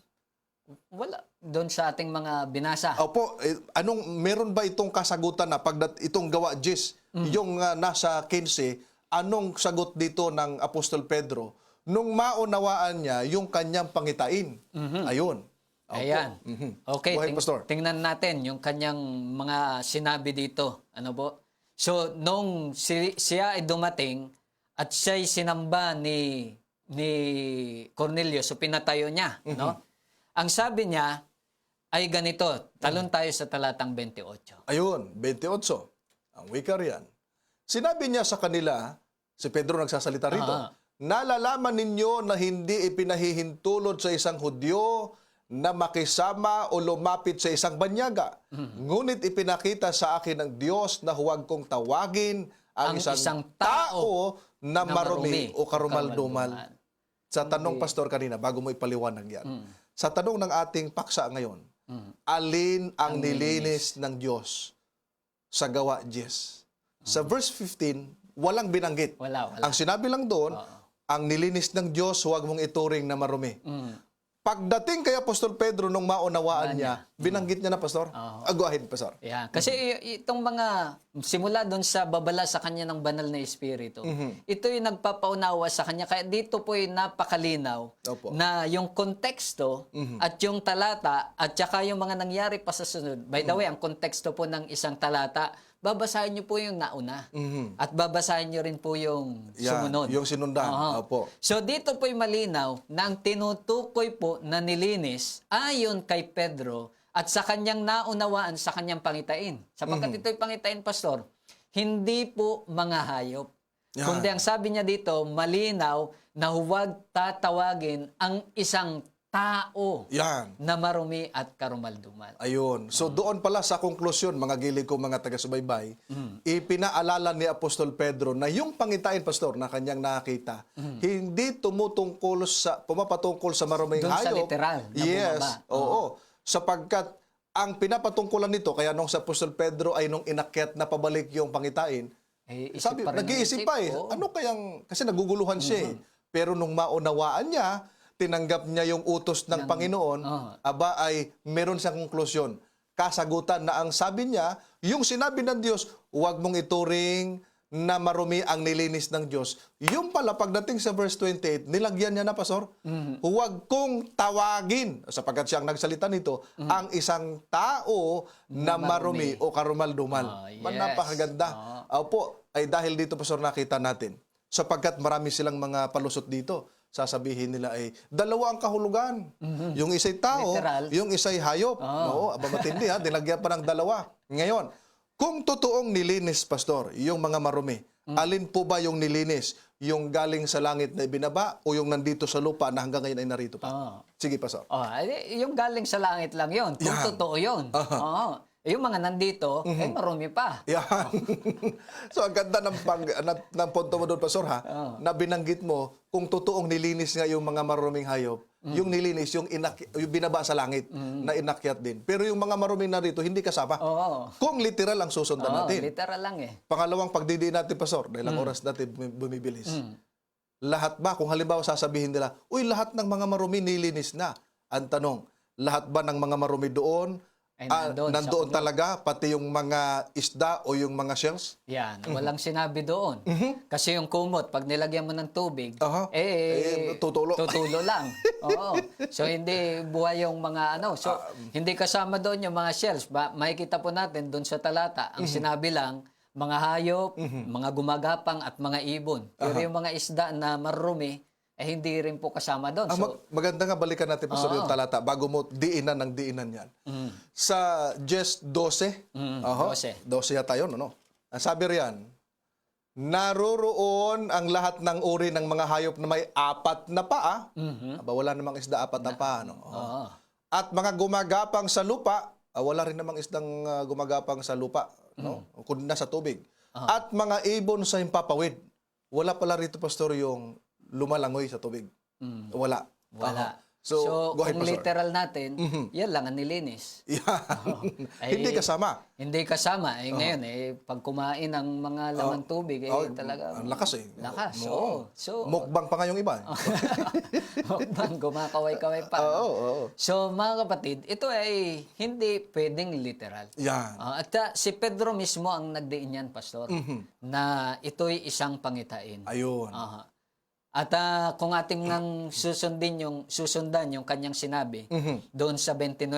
Wala. Doon sa ating mga binasa. Opo, meron ba itong kasagutan na itong gawa 10, yung nasa 15, anong sagot dito ng Apostol Pedro nung maunawaan niya yung kanyang pangitain? Ayun. Opo. Ayan. Okay, Pastor. tingnan natin yung kanyang mga sinabi dito. Ano po? So, nung siya ay dumating at siya'y sinamba ni Cornelio, so pinatayo niya, no? Ang sabi niya ay ganito, talon tayo sa talatang 28. Ayun, 28. Ang wika riyan. Sinabi niya sa kanila, si Pedro nagsasalita rito, nalalaman ninyo na hindi ipinahihintulot sa isang Hudyo na makisama o lumapit sa isang banyaga. Ngunit ipinakita sa akin ng Diyos na huwag kong tawagin ang isang tao na marumi o karumal-dumal. Sa tanong, Pastor, kanina, bago mo ipaliwanag yan, sa tanong ng ating paksa ngayon, alin ang nilinis ng Diyos sa gawa 10? Sa verse 15, walang binanggit. Wala. Ang sinabi lang doon, ang nilinis ng Diyos, huwag mong ituring na marumi. Pagdating kay Apostol Pedro nung maunawaan niya, binanggit niya na, Pastor. Go ahead, Pastor. Yeah. Kasi itong mga, simula doon sa babala sa kanya ng banal na espiritu, ito yung nagpapaunawa sa kanya. Kaya dito po yung napakalinaw Opo. na yung konteksto at yung talata at saka yung mga nangyari pa sa sunod. By the way, ang konteksto po ng isang talata, babasahin niyo po yung nauna at babasahin niyo rin po yung Yan, sumunod. yung sinundan. Oo. Opo. So dito po'y malinaw na ang tinutukoy po na nilinis ayon kay Pedro at sa kanyang naunawaan sa kanyang pangitain. Sapagkat ito'y pangitain, Pastor, hindi po mga hayop. Yan. Kundi ang sabi niya dito, malinaw na huwag tatawagin ang isang tao Yan. na marumi at karumaldumal. Ayun. So doon pala sa konklusyon, mga gilig ko, mga taga-subaybay, ipinaalala ni Apostol Pedro na yung pangitain, Pastor, na kanyang nakita, hindi pumapatungkol sa maruming Doon sa hayop. literal na Yes. bumaba. Oo. Sapagkat ang pinapatungkulan nito, kaya nung sa Apostol Pedro ay nung inakyat na pabalik yung pangitain, Isip sabi, pa rin ng nag-iisip isip, pa eh. oo. Ano kayang, kasi naguguluhan siya eh. Pero nung maunawaan niya, tinanggap niya yung utos ng Panginoon, aba ay meron siyang konklusyon. Kasagutan na ang sabi niya, yung sinabi ng Diyos, huwag mong ituring na marumi ang nilinis ng Diyos. Yung pala, pagdating sa verse 28, nilagyan niya na, Pastor, huwag kong tawagin, sapagkat siyang nagsalita nito, ang isang tao na marumi o karumal-dumal. Yes. Napakaganda. Opo, ay dahil dito, Pastor, nakita natin, sapagkat marami silang mga palusot dito, sasabihin nila ay dalawa ang kahulugan. Yung isa'y tao, Literal. yung isa'y hayop. Oo, aba matindi ha, dinagyan pa ng dalawa. Ngayon, kung totoong nilinis, Pastor, yung mga marumi, alin po ba yung nilinis? Yung galing sa langit na ibinaba o yung nandito sa lupa na hanggang ngayon ay narito pa? Sige, Pastor. Yung galing sa langit lang yon. Kung Yan. totoo yun. Yung mga nandito, marumi pa. Yan. So, ang ganda ng punto mo doon, Pastor, ha? Na binanggit mo, kung totoong nilinis nga yung mga maruming hayop, yung nilinis, yung binaba sa langit, na inakyat din. Pero yung mga maruming narito, hindi kasama. Oo. Kung literal ang susundan natin. Literal lang eh. Pangalawang pagdidiin natin, Pastor, dahil ang oras natin bumibilis. Lahat ba, kung halimbawa sasabihin nila, uy, lahat ng mga marumi nilinis na. Ang tanong, lahat ba ng mga marumi doon, Ay, nandoon sa nandoon kulong. talaga, pati yung mga isda o yung mga shells? Yan, walang sinabi doon. Kasi yung kumot, pag nilagyan mo ng tubig, Aha. Tutulo. tutulo lang. Oo. So, hindi buhay yung mga ano. So, hindi kasama doon yung mga shells. Makikita po natin doon sa talata, ang sinabi lang, mga hayop, mga gumagapang at mga ibon. Pero yung mga isda na marumi, hindi rin po kasama doon. So, Maganda nga balikan natin, Pastor, yung talata bago mo diinan ng diinan yan. Sa Jes 12, 12 yata yun, ano? Ang sabi riyan, naroroon ang lahat ng uri ng mga hayop na may 4 na paa. Aba, wala namang isda 4 na paa, no? At mga gumagapang sa lupa, wala rin namang isdang gumagapang sa lupa, no? Kundi nasa tubig. At mga ibon sa himpapawid. Wala pala rito, Pastor, yung lumalangoy sa tubig. Wala. wala. So, go ahead, kung Pastor. literal natin, yan lang ang nilinis. Yan. Ay, Hindi kasama. Hindi kasama. Ngayon, pag kumain ng mga laman tubig, talaga. Ang lakas eh. Lakas, Oo. So, Mukbang pa nga yung iba. gumakaway-kaway pa. Oo. So, mga kapatid, ito ay hindi pwedeng literal. Yan. At si Pedro mismo ang nagdiin yan, Pastor, na ito'y isang pangitain. Ayun. Aha. At kung ating nang susundan yung kanyang sinabi doon sa 29,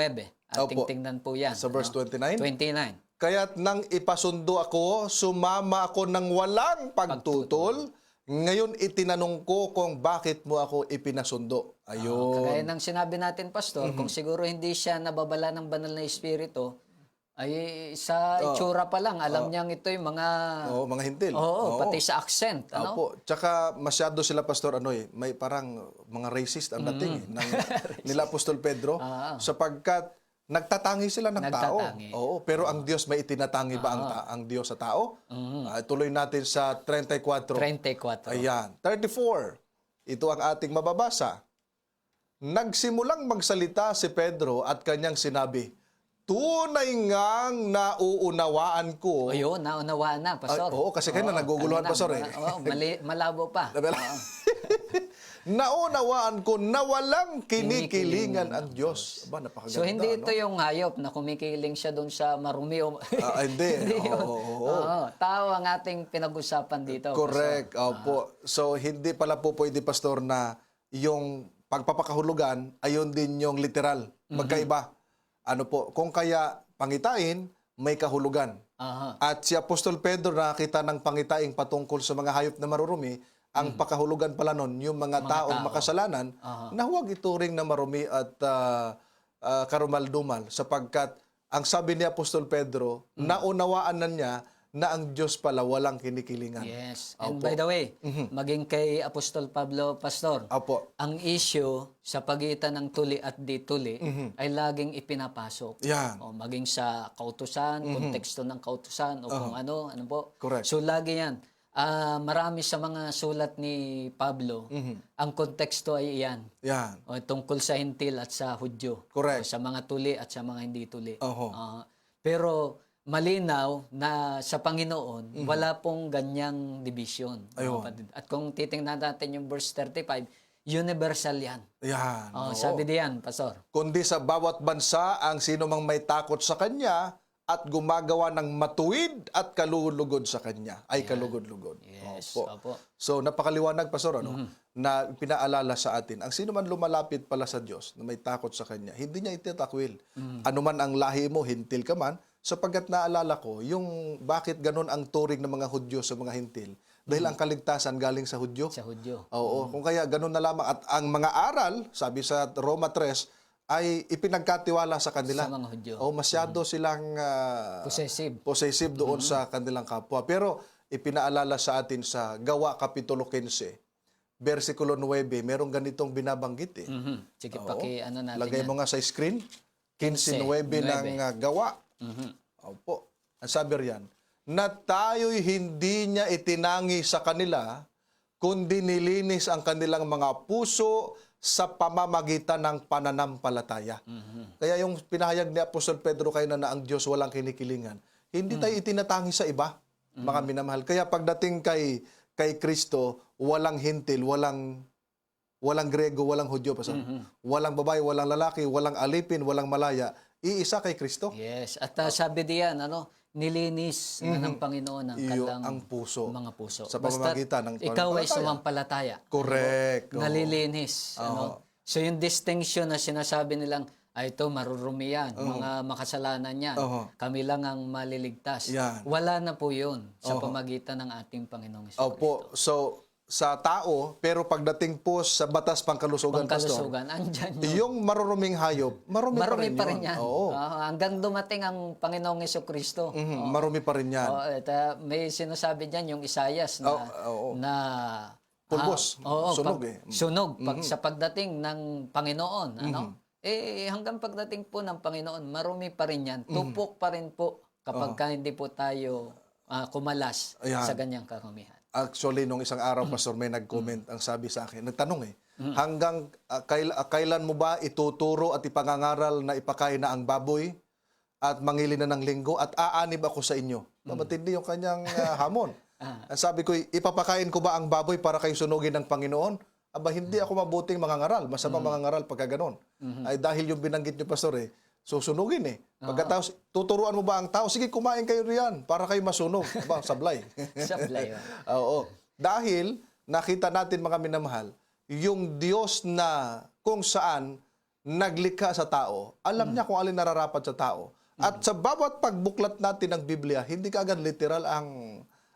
ating Opo. tingnan po yan. Sa verse 29. 29. Kaya't nang ipasundo ako, sumama ako ng walang pagtutol. Ngayon itinanong ko kung bakit mo ako ipinasundo. Ayun. Kagaya ng sinabi natin, Pastor, kung siguro hindi siya nababala ng banal na espiritu, Ay, sa itsura pa lang, alam niyang ito yung mga... Oo, mga hintil. Oo, pati sa accent. Ano? Opo. Tsaka masyado sila, Pastor, may parang mga racist ang dating nila Apostol Pedro sapagkat nagtatangi sila ng Nagtatangi. tao. Oo, pero ang Diyos may itinatangi ba ang Diyos sa tao? Tuloy natin sa 34. 34. Ayan. 34. Ito ang ating mababasa. Nagsimulang magsalita si Pedro at kanyang sinabi, tunay ngang nauunawaan ko. O yun, naunawaan na, Pastor. Oo, kasi kayo na naguguluhan, kanina, Pastor, Oo, malabo pa. Naunawaan ko na walang kinikilingan ang Diyos. Aba, napakaganda. So, hindi ito yung hayop na kumikiling siya doon sa marumi. Hindi. yun. Oo. Oo, tao ang ating pinag-usapan dito. Correct. Opo. So, hindi pala po pwede, Pastor, na yung pagpapakahulugan, ayun din yung literal. Magkaiba. Ano po, kung kaya pangitain, may kahulugan. Aha. At si Apostol Pedro nakakita ng pangitaing patungkol sa mga hayop na marurumi, ang pakahulugan pala nun, yung mga taong makasalanan, na huwag ituring na marumi at karumal-dumal. Sapagkat ang sabi ni Apostol Pedro, naunawaan na niya na ang Diyos pala walang kinikilingan. Yes. And by the way, maging kay Apostol Pablo, Pastor, Opo. ang issue sa pagitan ng tuli at di tuli ay laging ipinapasok. Yan. O maging sa kautusan, konteksto ng kautusan o kung ano po. Correct. So lagi yan. Marami sa mga sulat ni Pablo, ang konteksto ay iyan. Yan. O, tungkol sa hintil at sa Hudyo. Correct. O, sa mga tuli at sa mga hindi tuli. Oho. Pero malinaw na sa Panginoon, wala pong ganyang division. Ayun. At kung titingnan natin yung verse 35, universal yan. Yan. Oo. Sabi diyan, Pastor. Kundi sa bawat bansa, ang sino mang may takot sa Kanya at gumagawa ng matuwid at kalugod-lugod sa Kanya, ay kalugod-lugod. Yes, Opo. opo. So, napakaliwanag, Pastor, na pinaalala sa atin, ang sino man lumalapit pala sa Diyos na may takot sa Kanya, hindi niya itatakwil. Ano man ang lahi mo, hintil ka man, sapagkat naalala ko, yung bakit ganun ang turing ng mga Hudyo sa mga hintil, dahil ang kaligtasan galing sa Hudyo. Sa Hudyo. Oo, kung kaya ganun na lamang. At ang mga aral, sabi sa Roma 3, ay ipinagkatiwala sa kanila. Sa mga Hudyo. O masyado silang Possessive. doon sa kanilang kapwa. Pero ipinaalala sa atin sa Gawa Kapitulo 15, versikulo 9, merong ganitong binabanggit eh. Sige, Oo. ano natin Lagay yan. mo nga sa screen. 15:9 ng Gawa. Opo. Ang sabi riyan, na tayo'y hindi niya itinangi sa kanila, kundi nilinis ang kanilang mga puso sa pamamagitan ng pananampalataya. Kaya yung pinahayag ni Apostol Pedro kayo na ang Diyos walang kinikilingan, hindi tayo itinatangi sa iba, mga minamahal. Kaya pagdating kay Kristo, walang hintil, walang Grego, walang Hudyo, walang babae, walang lalaki, walang alipin, walang malaya, iisa kay Kristo. Yes. At sabi diyan, nilinis ng Panginoon ang kalang Ang puso. mga puso. Sa Basta't pamamagitan ng ikaw ay pananampalataya. sumampalataya. Correct. Oo. Nalilinis. So yung distinction na sinasabi nilang, ito marurumi yan, mga makasalanan yan, kami lang ang maliligtas. Yan. Wala na po yun sa pamagitan ng ating Panginoong Hesus Opo. So, sa tao, pero pagdating po sa batas pangkalusugan, Pastor, Pangkalusugan, andyan yun. yung maruruming hayop, marumi Marumi pa rin yun. yan. Oo. Hanggang dumating ang Panginoong Hesukristo. Marumi pa rin yan. May sinasabi diyan yung Isayas na Oo. na Pulbos. Sunog Sunog sa pagdating ng Panginoon, hanggang pagdating po ng Panginoon, marumi pa rin yan. Tupok pa rin po kapag hindi po tayo kumalas Ayan. sa ganyang karumihan. Actually, nung isang araw, Pastor, may nag-comment ang sabi sa akin. Nagtanong hanggang kailan mo ba ituturo at ipangangaral na ipakain na ang baboy at mangili na ng linggo at aanib ako sa inyo? Matindi yung kanyang hamon. Ang sabi ko, ipapakain ko ba ang baboy para kayo sunugin ng Panginoon? Aba, hindi ako mabuting mangangaral. Masama mangangaral pagka ganon. Ay dahil yung binanggit niyo, Pastor, susunugin Pagkatapos, tuturuan mo ba ang tao? Sige, kumain kayo riyan para kayo masunog. Aba, sablay. Sablay. Oo. Dahil, nakita natin mga minamahal, yung Diyos na kung saan naglikha sa tao, alam niya kung alin nararapat sa tao. At sa bawat pagbuklat natin ng Biblia, hindi kaagad literal ang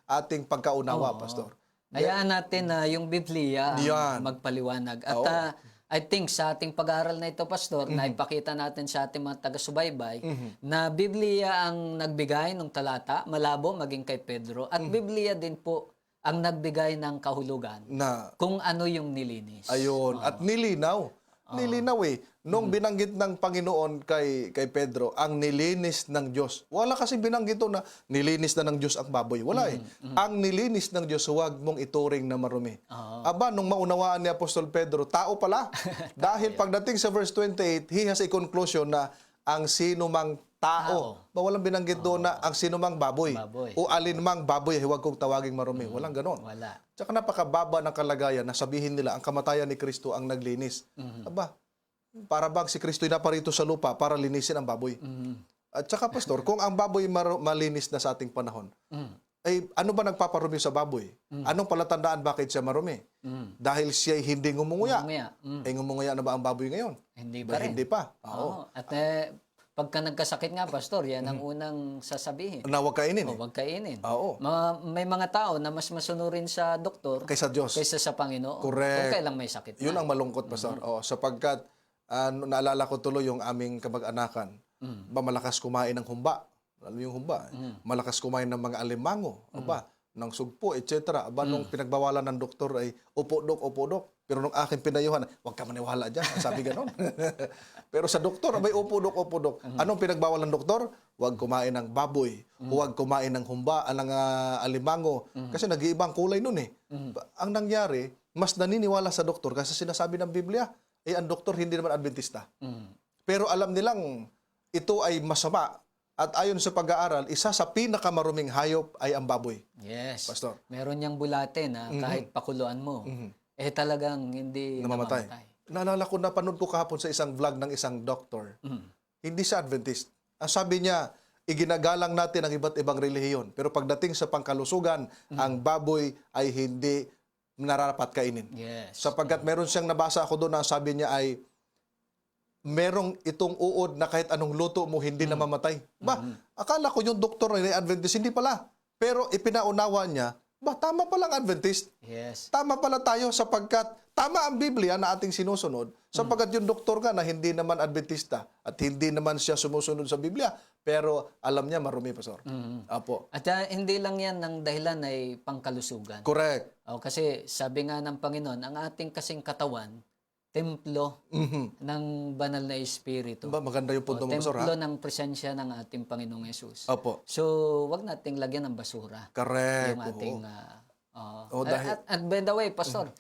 ating pagkaunawa, Pastor. Hayaan natin na yung Biblia ang Yan. magpaliwanag. At I think sa ating pag-aaral na ito, Pastor, na ipakita natin sa ating mga taga-subaybay na Biblia ang nagbigay ng talata, malabo maging kay Pedro, at Biblia din po ang nagbigay ng kahulugan Na kung ano yung nilinis. ayun, at nilinaw. Nilinaw eh. Nung binanggit ng Panginoon kay Pedro, ang nilinis ng Diyos. Wala kasi binanggit doon na nilinis na ng Diyos ang baboy. Wala eh. Ang nilinis ng Diyos, huwag mong ituring na marumi. Aba, nung maunawaan ni Apostol Pedro, tao pala. Dahil pagdating sa verse 28, he has a conclusion na ang sino mang tao. Walang binanggit doon na ang sino mang baboy. O alinmang baboy, huwag kong tawaging marumi. Walang ganon. Wala. Tsaka napakababa ng kalagayan na sabihin nila ang kamatayan ni Kristo ang naglinis. Aba, para bang si Kristo'y naparito sa lupa para linisin ang baboy. At tsaka, Pastor, kung ang baboy malinis na sa ating panahon, ay ano ba nagpaparumi sa baboy? Anong palatandaan bakit siya marumi? Dahil siya'y hindi ngumunguya. Eh, ngumunguya na ba ang baboy ngayon? Hindi Ba, pa rin. hindi pa. Oo. At pagka nagkasakit nga, Pastor, yan ang unang sasabihin. Na huwag kainin eh. Huwag kainin. Oo. May mga tao na mas masunurin sa doktor Kaysa Diyos. kaysa sa Panginoon. Correct. Kung kailang may sakit Yun na. ang malungkot, Pastor. Oo, sapagkat naalala ko tuloy yung aming kamag-anakan. Ba, malakas kumain ng humba. Alam mo yung humba? Malakas kumain ng mga alimango. Aba, ng sugpo, etc. Aba, nung pinagbawalan ng doktor ay, upo, dok. Pero nung aking pinayuhan, huwag ka maniwala dyan. Sabi ganon. Pero sa doktor, abay, upo, dok. Anong pinagbawal ng doktor? Huwag kumain ng baboy. Huwag kumain ng humba, ng alimango. Kasi nag-iibang kulay nun eh. Ang nangyari, mas naniniwala sa doktor kasi sinasabi ng Biblia, eh ang doktor hindi naman Adventista. Pero alam nilang ito ay masama. At ayon sa pag-aaral, isa sa pinakamaruming hayop ay ang baboy. Yes. Pastor. Meron niyang bulate na kahit pakuluan mo, eh talagang hindi Namamatay. Naalala ko, napanood ko kahapon sa isang vlog ng isang doktor. Hindi siya Adventist. Ang sabi niya, iginagalang natin ang iba't ibang relihiyon. Pero pagdating sa pangkalusugan, ang baboy ay hindi nararapat kainin. Yes. Sapagkat meron siyang nabasa ako doon na sabi niya ay merong itong uod na kahit anong luto mo hindi namamatay. Ba, akala ko yung doktor ay Adventist, hindi pala. Pero ipinaunawa niya, ba, tama palang Adventist. Yes. Tama pala tayo sapagkat tama ang Biblia na ating sinusunod sapagkat yung doktor nga na hindi naman Adventista at hindi naman siya sumusunod sa Biblia pero alam niya marumi, Pastor. Apo. At hindi lang yan ng dahilan ay pangkalusugan. Correct. Kasi sabi nga ng Panginoon, ang ating kasing katawan, templo ng banal na Espiritu. Ba, maganda yung punto mo, Pastor, ha? Templo ng presensya ng ating Panginoong Yesus. Apo. So, wag nating lagyan ng basura Correct. yung ating dahil- at by the way, Pastor,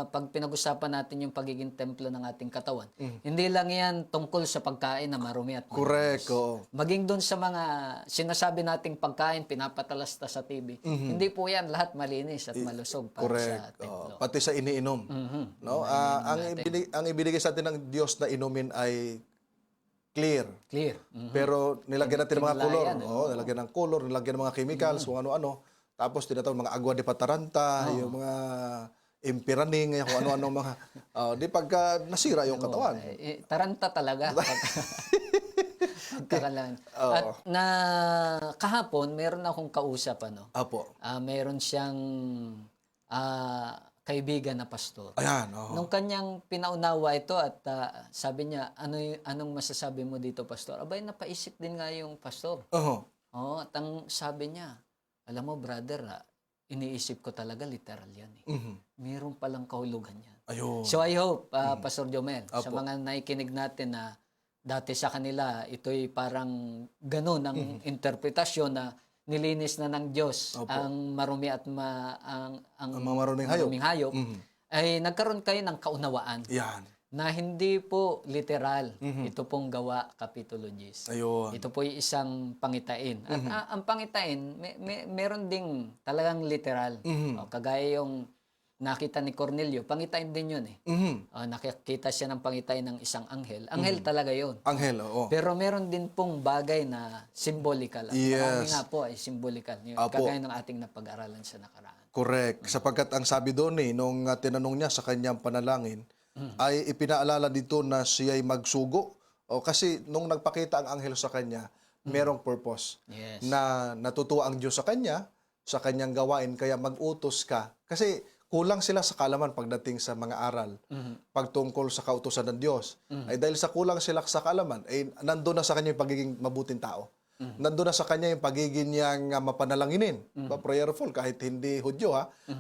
pag pinag-usapan natin yung pagiging templo ng ating katawan, hindi lang yan tungkol sa pagkain na marumi at Correct. malinis. Oo. Maging doon sa mga sinasabi nating pagkain, pinapatalasta sa TV, hindi po yan lahat malinis at malusog para sa Correct. templo. Pati sa iniinom. No? Ang ibinigay sa atin ng Diyos na inumin ay clear. Clear. Pero nilagyan natin ng mga color. Timlayan, Nilagyan ng color, nilagyan ng mga chemicals, kung ano-ano. Tapos tinatawag mga agua de pataranta, yung mga impiraning, kung ano-ano mga... di pagka nasira yung katawan. Taranta talaga. Pagkakalan. At na kahapon, meron akong kausap, Apo. meron siyang kaibigan na pastor. Ayan. Oo. Nung kanyang pinaunawa ito at sabi niya, anong masasabi mo dito, pastor? Abay, napaisip din nga yung pastor. Oo. At ang sabi niya, alam mo, brother, iniisip ko talaga literal yan. Meron palang kahulugan yan. Ayun. So I hope, Pastor Jomel, sa mga nakikinig natin na dati sa kanila, ito'y parang ganun ang interpretasyon na nilinis na ng Diyos ang marumi at ang mga maruming hayop. Ay nagkaroon kayo ng kaunawaan Yan. na hindi po literal. Ito pong Gawa, Kapitulo 10. Ayun. Ito po yung isang pangitain. At ang pangitain, meron ding talagang literal. Kagaya yung nakita ni Cornelio, pangitain din yun eh. Nakikita siya ng pangitain ng isang anghel. Anghel talaga yun. Anghel, oo. Pero meron din pong bagay na symbolical. At marami nga po ay symbolical. Kagaya ng ating napag-aralan sa nakaraan. Correct. Sapagkat ang sabi doon nung tinanong niya sa kanyang panalangin, ay ipinaalala dito na siya'y magsugo. Kasi nung nagpakita ang anghel sa kanya, merong purpose. Yes. Na natutuwa ang Diyos sa kanya, sa kanyang gawain, kaya mag-utos ka. Kasi kulang sila sa kaalaman pagdating sa mga aral pagtungkol sa kautusan ng Diyos. Ay dahil sa kulang sila sa kaalaman, ay nandun na sa kanya yung pagiging mabuting tao. Nandun na sa kanya yung pagiging niyang mapanalanginin, prayerful, kahit hindi Hudyo,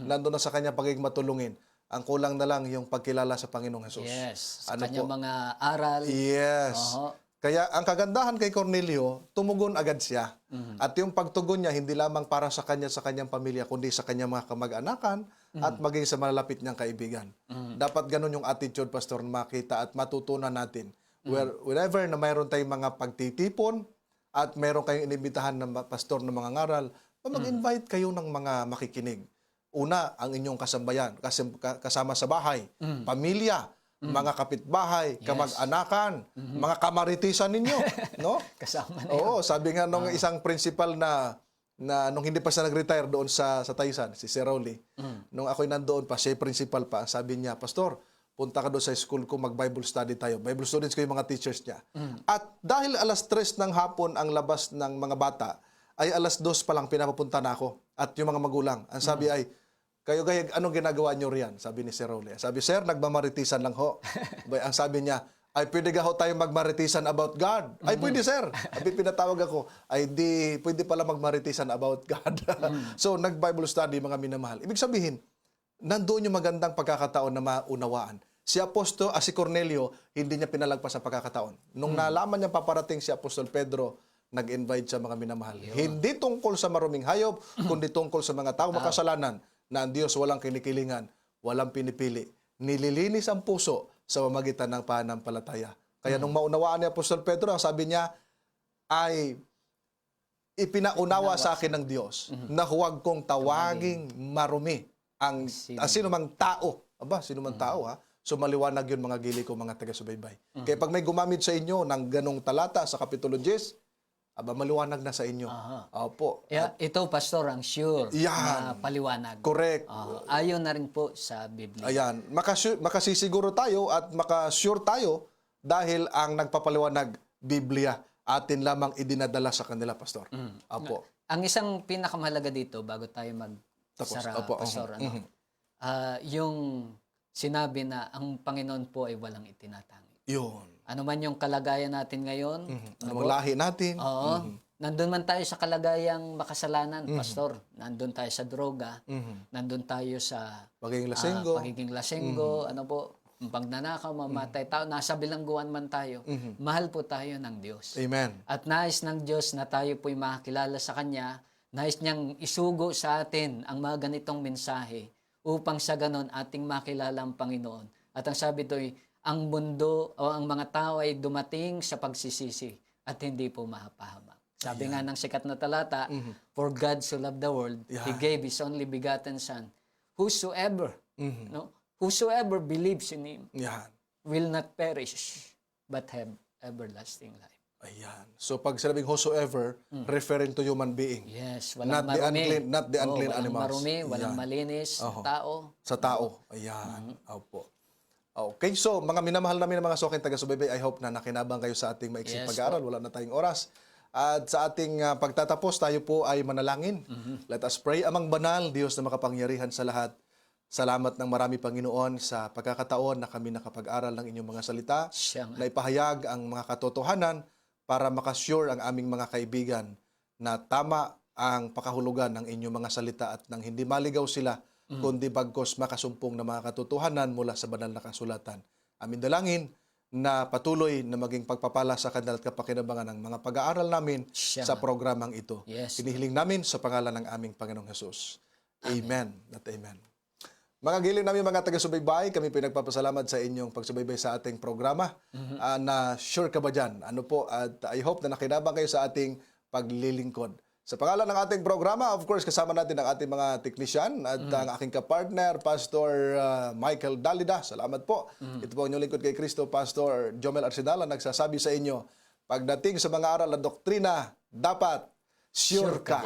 nandun na sa kanya pagiging matulungin. Ang kulang na lang yung pagkilala sa Panginoong Hesus. Yes. Sa Ano kanyang po? mga aral. Yes. Oo. Kaya ang kagandahan kay Cornelio, tumugon agad siya. At yung pagtugon niya, hindi lamang para sa kanya, sa kanyang pamilya, kundi sa kanyang mga kamag-anakan at maging sa malalapit niyang kaibigan. Dapat ganun yung attitude, Pastor, na makita at matutunan natin. Wherever na mayroon tayong mga pagtitipon at mayroon kayong inimbitahan ng pastor ng mga ngaral, mag-invite kayo ng mga makikinig. Una, ang inyong kasambayan, kasama sa bahay, pamilya, mga kapitbahay, kamag-anakan, mga kamaritisan ninyo, no? Kasama na. Oo, sabi nga nung isang principal na nung hindi pa siya nag-retire doon sa Taysan, si Sir Rowley, nung ako'y nandoon pa, siya principal pa, sabi niya, Pastor, punta ka doon sa school ko, mag-Bible study tayo. Bible students ko yung mga teachers niya. At dahil alas 3 ng hapon ang labas ng mga bata, ay alas 2 pa lang pinapapunta na ako. At yung mga magulang, ang sabi ay, kayo anong ginagawa nyo riyan? Sabi ni Sir Rowley. Sabi, Sir, nagmamaritisan lang ho. Ang sabi niya, ay pwede ka ho tayo magmaritisan about God. Ay pwede, Sir. Abi pinatawag ako, ay di pwede pala magmaritisan about God. So, nag-Bible study, mga minamahal. Ibig sabihin, nandoon yung magandang pagkakataon na maunawaan. Si Cornelio, hindi niya pinalagpas ang pagkakataon. Nung nalaman niya paparating si Apostol Pedro, nag-invite sa mga minamahal. Hindi tungkol sa maruming hayop, kundi tungkol sa mga tao makasalanan na ang Diyos walang kinikilingan, walang pinipili. Nililinis ang puso sa pamamagitan ng pananampalataya. Kaya nung maunawaan ni Apostol Pedro, ang sabi niya ay ipinaunawa sa akin ng Diyos na huwag kong tawaging marumi ang sino mang tao. Aba, sino mang tao ha? So maliwanag yun mga gili ko, mga taga-subaybay. Kaya pag may gumamit sa inyo ng ganong talata sa Kapitulo 10, aba, maliwanag na sa inyo. Opo. Ito, Pastor, ang sure na paliwanag. Correct. Ayon na rin po sa Biblia. Ayan. Makasisiguro tayo at makasure tayo dahil ang nagpapaliwanag, Biblia, atin lamang idinadala sa kanila, Pastor. Opo. Ang isang pinakamahalaga dito, bago tayo magsara, Opo. Pastor, yung sinabi na ang Panginoon po ay walang itinatangi. Yun. Ano man yung kalagayan natin ngayon, Anong lahi natin? oo, nandun man tayo sa kalagayang makasalanan, Pastor. Nandun tayo sa droga, nandun tayo sa Pagiging lasenggo. pagiging lasenggo, ano po, pagnanakaw, mamatay tao, nasa bilangguan man tayo, mahal po tayo ng Diyos. Amen. At nais ng Diyos na tayo po'y makakilala sa Kanya, nais niyang isugo sa atin ang mga ganitong mensahe upang sa ganon ating makilala ang Panginoon. At ang sabi do'y, ang mundo o ang mga tao ay dumating sa pagsisisi at hindi po mahapahamak. Sabi nga ng sikat na talata, For God so loved the world, He gave His only begotten Son. Whosoever, whosoever believes in Him will not perish, but have everlasting life. Ayan. So pag sinabing whosoever, referring to human being. Yes, Not the unclean, not the unclean walang animals. marumi, walang malinis, tao. Sa tao. Ayan. Opo. Okay, so mga minamahal namin ng mga soking taga-subaybay, I hope na nakinabang kayo sa ating maiksing pag-aaral. Wala na tayong oras. At sa ating pagtatapos, tayo po ay manalangin. Let us pray. Amang banal, Diyos na makapangyarihan sa lahat. Salamat ng marami, Panginoon, sa pagkakataon na kami nakapag-aral ng inyong mga salita, na ipahayag ang mga katotohanan para makasure ang aming mga kaibigan na tama ang pakahulugan ng inyong mga salita at nang hindi maligaw sila, kundi bagkos makasumpong na mga katotohanan mula sa banal na kasulatan. Amin dalangin na patuloy na maging pagpapala sa kanila at kapakinabangan ng mga pag-aaral namin sa programang ito. Hinihiling namin sa pangalan ng aming Panginoong Hesus. Amen at amen. Mga giling namin mga taga-subaybay, kami pinagpapasalamat sa inyong pagsubaybay sa ating programa. Na sure ka ba dyan? Ano po? At I hope na nakinabang kayo sa ating paglilingkod. Sa pangalan ng ating programa, of course, kasama natin ang ating mga teknisyan at ang aking kapartner, Pastor Michael Dalida. Salamat po. Ito po ang inyong lingkod kay Kristo, Pastor Jomel Arsenala, nagsasabi sa inyo, pagdating sa mga aral at doktrina, dapat sure ka.